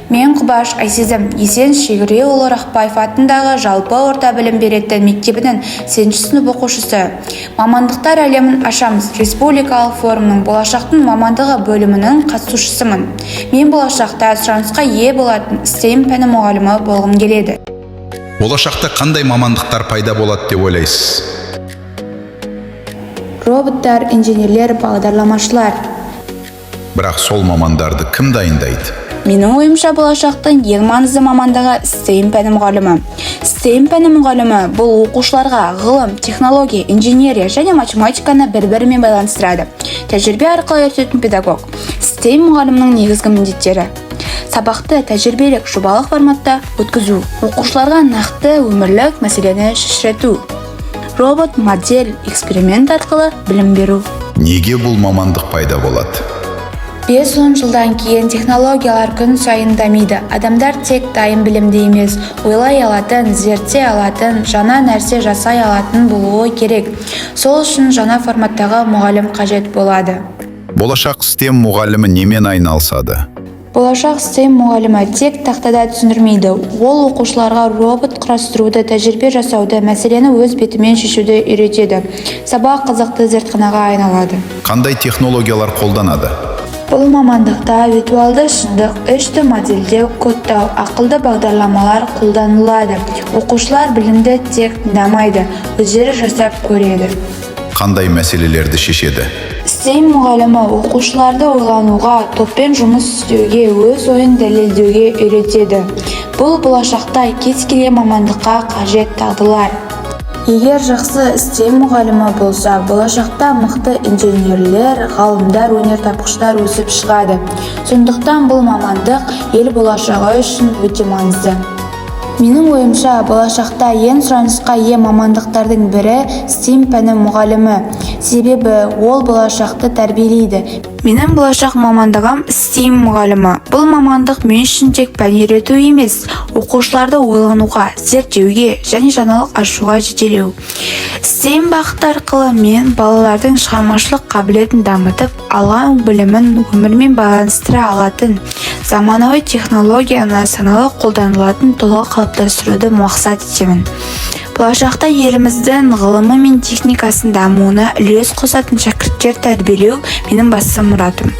Мен Құбаш Айсезім Есен Шегіреұлы Рақпаев атындағы жалпы орта білім беретін мектебінің 8-ші сынып оқушысы. Мамандықтар әлемін ашамыз республикалық форумның болашақтың мамандығы бөлімінің қатысушысымын. Мен болашақта сұранысқа ие болатын STEM пәні мұғалімі болғым келеді. Болашақта қандай мамандықтар пайда болады деп ойлайсыз? Роботтар, инженерлер, бағдарламашылар. Бірақ сол мамандарды кім дайындайды? Менің ойымша болашақтың ең маңызды мамандығы STEM пәні мұғалімі. STEM пәні мұғалімі бұл оқушыларға ғылым, технология, инженерия және математиканы бір-бірімен байланыстырады. Тәжірибе арқылы өтетін педагог. STEM мұғалімнің негізгі міндеттері: сабақты тәжірибелік жобалық форматта өткізу, оқушыларға нақты өмірлік мәселені шешрету, робот, модель, эксперимент арқылы білім беру. Неге бұл мамандық пайда болады? 5-10 жылдан кейін технологиялар күн сайын дамиды. Адамдар тек дайын білімді емес, ойлай алатын, зерттей алатын, жаңа нәрсе жасай алатын болуы керек. Сол үшін жаңа форматтағы мұғалім қажет болады. Болашақ STEM мұғалімі немен айналысады? Болашақ STEM мұғалімі тек тақтада түсіндірмейді. Ол оқушыларға робот құрастыруды, тәжірибе жасауды, мәселені өз бетімен шешуді үйретеді. Сабақ қызықты зертханаға айналады. Қандай технологиялар қолданады? Бұл мамандықта виртуалды шындық, 3D модельдеу, кодтау, ақылды бағдарламалар қолданылады. Оқушылар білімді тек тыңдамайды, өздері жасап көреді. Қандай мәселелерді шешеді? STEM мұғалімі оқушыларды ойлануға, топпен жұмыс істеуге, өз ойын дәлелдеуге үйретеді. Бұл болашақта кез келген мамандыққа қажет дағдылар. Егер жақсы STEM мұғалімі болса, болашақта мықты инженерлер, ғалымдар, өнертапқыштар өсіп шығады. Сондықтан бұл мамандық ел болашағы үшін өте маңызды. Менің ойымша, болашақта ең сұранысқа ие мамандықтардың бірі STEM пәні мұғалімі. Себебі ол болашақты тәрбиелейді. Менің болашақ мамандығым STEM мұғалімі. Бұл мамандық мен үшін тек пән үйрету емес, оқушыларды ойлануға, зерттеуге және жаңалық ашуға жетелеу. STEM бағыты арқылы мен балалардың шығармашылық қабілетін дамытып, алған білімін өмірмен байланыстыра алатын, заманауи технологияны саналы қолданылатын тұлға қалыптастыруды мақсат етемін. Болашақта еліміздің ғылымы мен техникасын дамуына үлес қосатын шәкірттер тәрбиелеу менің басты мұратым.